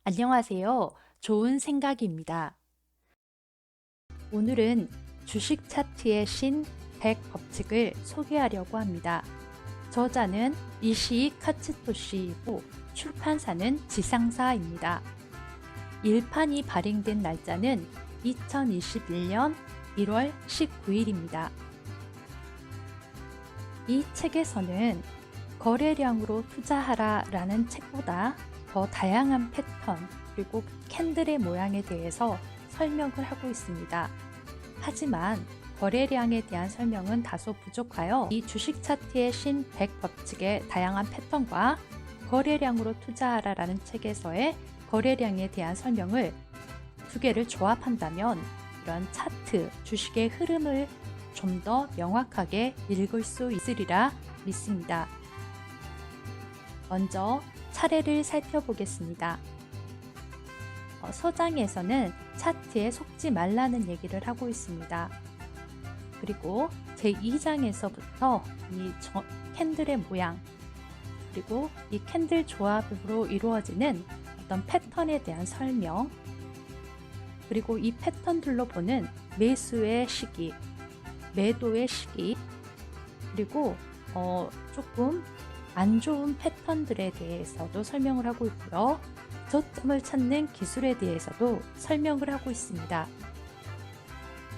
안녕하세요. 좋은 생각입니다. 오늘은 주식 차트의 신 100 법칙을 소개하려고 합니다. 저자는 이시이 카츠토시이고 출판사는 지상사입니다. 일판이 발행된 날짜는 2021년 1월 19일입니다. 이 책에서는 거래량으로 투자하라 라는 책보다 더 다양한 패턴 그리고 캔들의 모양에 대해서 설명을 하고 있습니다. 하지만 거래량에 대한 설명은 다소 부족하여 이 주식 차트의 신 100 법칙의 다양한 패턴과 거래량으로 투자하라 라는 책에서의 거래량에 대한 설명을 두 개를 조합한다면 이런 차트, 주식의 흐름을 좀 더 명확하게 읽을 수 있으리라 믿습니다. 먼저 차례를 살펴보겠습니다. 서장에서는 차트에 속지 말라는 얘기를 하고 있습니다. 그리고 제2장에서부터 이 캔들의 모양 그리고 이 캔들 조합으로 이루어지는 어떤 패턴에 대한 설명 그리고 이 패턴들로 보는 매수의 시기, 매도의 시기 그리고 조금 안 좋은 패턴들에 대해서도 설명을 하고 있고요. 저점을 찾는 기술에 대해서도 설명을 하고 있습니다.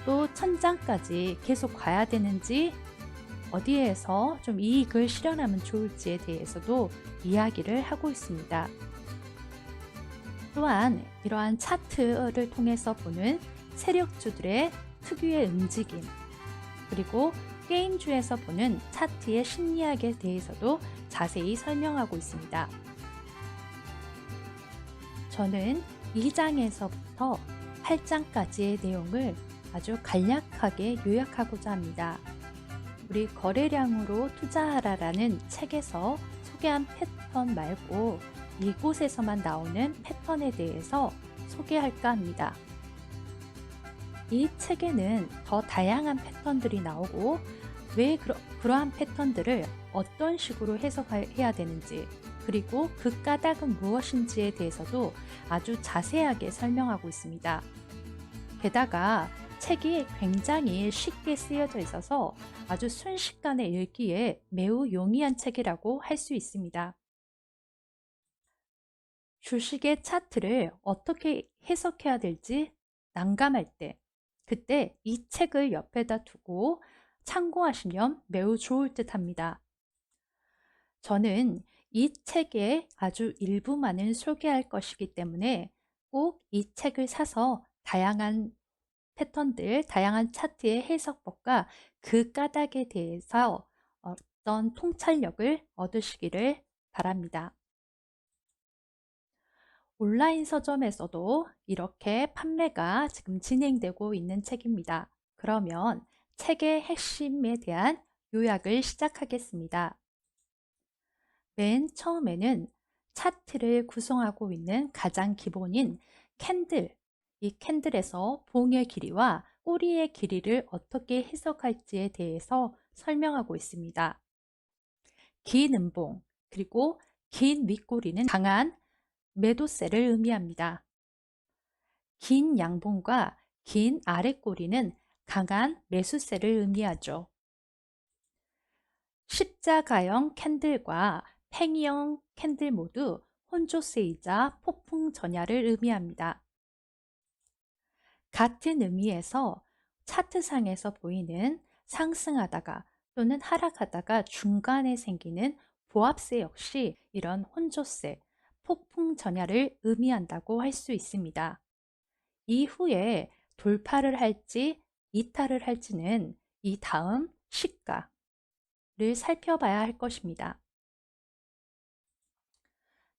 또 천장까지 계속 가야 되는지 어디에서 좀 이익을 실현하면 좋을지에 대해서도 이야기를 하고 있습니다. 또한 이러한 차트를 통해서 보는 세력주들의 특유의 움직임 그리고 게임주에서 보는 차트의 심리학에 대해서도 자세히 설명하고 있습니다. 저는 2장에서부터 8장까지의 내용을 아주 간략하게 요약하고자 합니다. 우리 거래량으로 투자하라라는 책에서 소개한 패턴 말고 이곳에서만 나오는 패턴에 대해서 소개할까 합니다. 이 책에는 더 다양한 패턴들이 나오고 왜 그러한 패턴들을 어떤 식으로 해석해야 되는지 그리고 그 까닭은 무엇인지에 대해서도 아주 자세하게 설명하고 있습니다. 게다가 책이 굉장히 쉽게 쓰여져 있어서 아주 순식간에 읽기에 매우 용이한 책이라고 할 수 있습니다. 주식의 차트를 어떻게 해석해야 될지 난감할 때 그때 이 책을 옆에다 두고 참고하시면 매우 좋을 듯 합니다. 저는 이 책의 아주 일부만을 소개할 것이기 때문에 꼭 이 책을 사서 다양한 패턴들, 다양한 차트의 해석법과 그 까닭에 대해서 어떤 통찰력을 얻으시기를 바랍니다. 온라인 서점에서도 이렇게 판매가 지금 진행되고 있는 책입니다. 그러면 책의 핵심에 대한 요약을 시작하겠습니다. 맨 처음에는 차트를 구성하고 있는 가장 기본인 캔들, 이 캔들에서 봉의 길이와 꼬리의 길이를 어떻게 해석할지에 대해서 설명하고 있습니다. 긴 음봉, 그리고 긴 윗꼬리는 강한 매도세를 의미합니다. 긴 양봉과 긴 아랫꼬리는 강한 매수세를 의미하죠. 십자가형 캔들과 팽이형 캔들 모두 혼조세이자 폭풍 전야를 의미합니다. 같은 의미에서 차트상에서 보이는 상승하다가 또는 하락하다가 중간에 생기는 보합세 역시 이런 혼조세, 폭풍 전야를 의미한다고 할 수 있습니다. 이후에 돌파를 할지 이탈을 할지는 이 다음 시가를 살펴봐야 할 것입니다.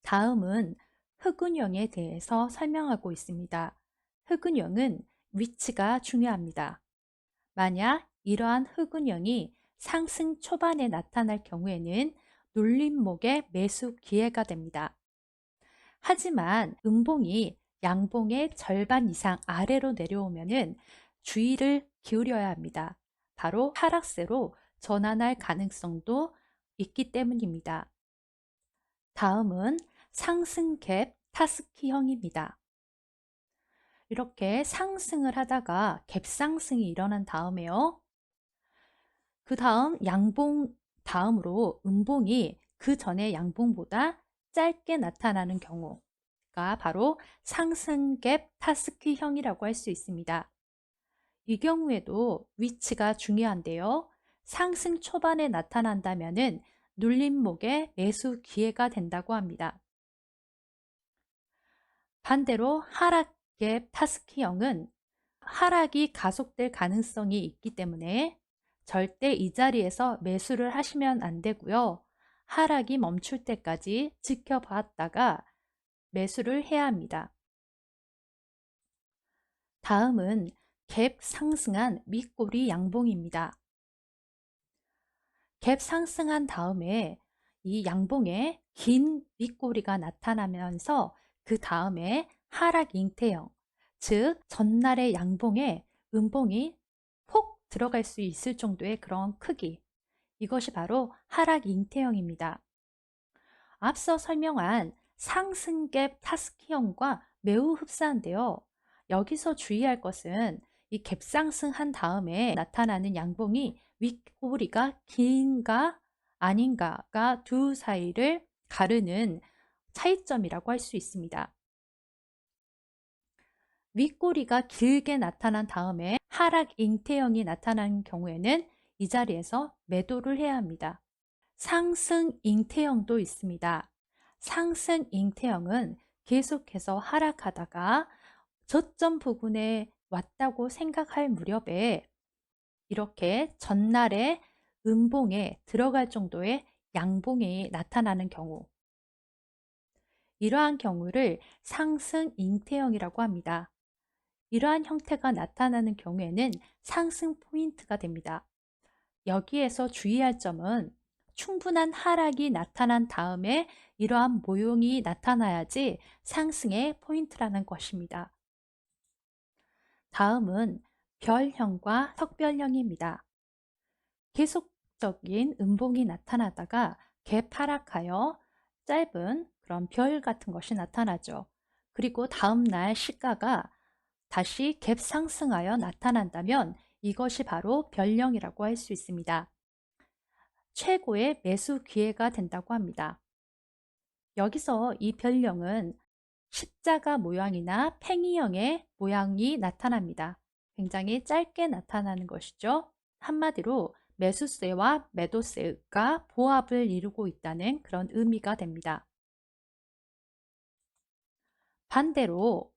다음은 흑운형에 대해서 설명하고 있습니다. 흑운형은 위치가 중요합니다. 만약 이러한 흑운형이 상승 초반에 나타날 경우에는 눌림목의 매수 기회가 됩니다. 하지만 음봉이 양봉의 절반 이상 아래로 내려오면은 주의를 기울여야 합니다. 바로 하락세로 전환할 가능성도 있기 때문입니다. 다음은 상승 갭 타스키형입니다. 이렇게 상승을 하다가 갭상승이 일어난 다음에요. 그 다음 양봉 다음으로 음봉이 그 전에 양봉보다 짧게 나타나는 경우가 바로 상승갭 타스키형이라고 할 수 있습니다. 이 경우에도 위치가 중요한데요. 상승 초반에 나타난다면은 눌림목의 매수 기회가 된다고 합니다. 반대로 하락갭 타스키형은 하락이 가속될 가능성이 있기 때문에 절대 이 자리에서 매수를 하시면 안 되고요. 하락이 멈출 때까지 지켜봤다가 매수를 해야 합니다. 다음은 갭 상승한 윗꼬리 양봉입니다. 갭 상승한 다음에 이 양봉에 긴 윗꼬리가 나타나면서 그 다음에 하락 잉태형, 즉 전날의 양봉에 음봉이 폭 들어갈 수 있을 정도의 그런 크기, 이것이 바로 하락 잉태형입니다. 앞서 설명한 상승갭 타스키형과 매우 흡사한데요. 여기서 주의할 것은 이 갭상승한 다음에 나타나는 양봉이 윗꼬리가 긴가 아닌가가 두 사이를 가르는 차이점이라고 할 수 있습니다. 윗꼬리가 길게 나타난 다음에 하락 잉태형이 나타난 경우에는 이 자리에서 매도를 해야 합니다. 상승 잉태형도 있습니다. 상승 잉태형은 계속해서 하락하다가 저점 부근에 왔다고 생각할 무렵에 이렇게 전날에 음봉에 들어갈 정도의 양봉이 나타나는 경우, 이러한 경우를 상승 잉태형이라고 합니다. 이러한 형태가 나타나는 경우에는 상승 포인트가 됩니다. 여기에서 주의할 점은 충분한 하락이 나타난 다음에 이러한 모형이 나타나야지 상승의 포인트라는 것입니다. 다음은 별형과 석별형입니다. 계속적인 음봉이 나타나다가 갭 하락하여 짧은 그런 별 같은 것이 나타나죠. 그리고 다음날 시가가 다시 갭 상승하여 나타난다면 이것이 바로 별형이라고 할 수 있습니다. 최고의 매수 기회가 된다고 합니다. 여기서 이 별형은 십자가 모양이나 팽이형의 모양이 나타납니다. 굉장히 짧게 나타나는 것이죠. 한마디로 매수세와 매도세가 보합을 이루고 있다는 그런 의미가 됩니다. 반대로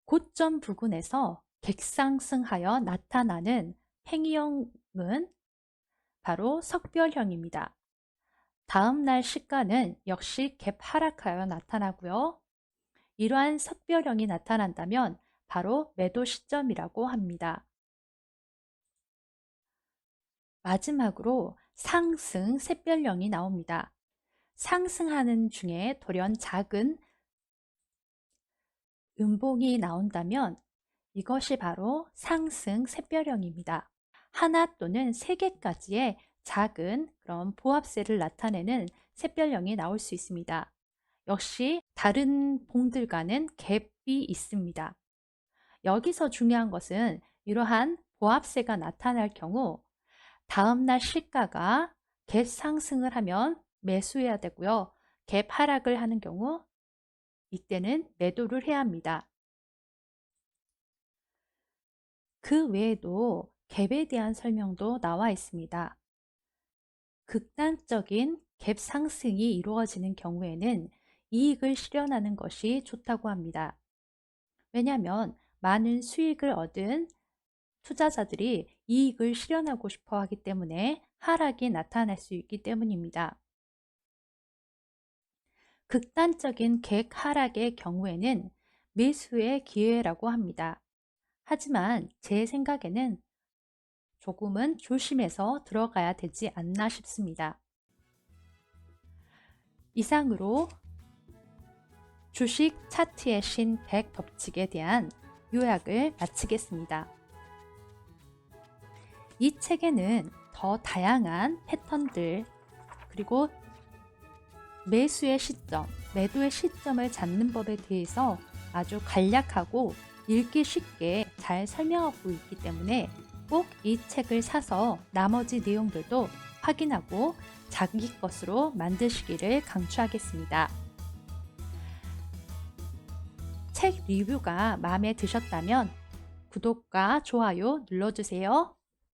고점 부근에서 객상승하여 나타나는 팽이형은 바로 석별형입니다. 다음날 시가는 역시 갭 하락하여 나타나고요. 이러한 석별형이 나타난다면 바로 매도 시점이라고 합니다. 마지막으로 상승 샛별형이 나옵니다. 상승하는 중에 돌연 작은 음봉이 나온다면 이것이 바로 상승 샛별형입니다. 하나 또는 세 개까지의 작은 그런 보합세를 나타내는 샛별형이 나올 수 있습니다. 역시 다른 봉들과는 갭이 있습니다. 여기서 중요한 것은 이러한 보합세가 나타날 경우 다음날 시가가 갭 상승을 하면 매수해야 되고요. 갭 하락을 하는 경우 이때는 매도를 해야 합니다. 그 외에도 갭에 대한 설명도 나와 있습니다. 극단적인 갭 상승이 이루어지는 경우에는 이익을 실현하는 것이 좋다고 합니다. 왜냐하면 많은 수익을 얻은 투자자들이 이익을 실현하고 싶어 하기 때문에 하락이 나타날 수 있기 때문입니다. 극단적인 갭 하락의 경우에는 매수의 기회라고 합니다. 하지만 제 생각에는 조금은 조심해서 들어가야 되지 않나 싶습니다. 이상으로 주식 차트의 신 100 법칙에 대한 요약을 마치겠습니다. 이 책에는 더 다양한 패턴들 그리고 매수의 시점, 매도의 시점을 잡는 법에 대해서 아주 간략하고 읽기 쉽게 잘 설명하고 있기 때문에 꼭 이 책을 사서 나머지 내용들도 확인하고 자기 것으로 만드시기를 강추하겠습니다. 책 리뷰가 마음에 드셨다면 구독과 좋아요 눌러주세요.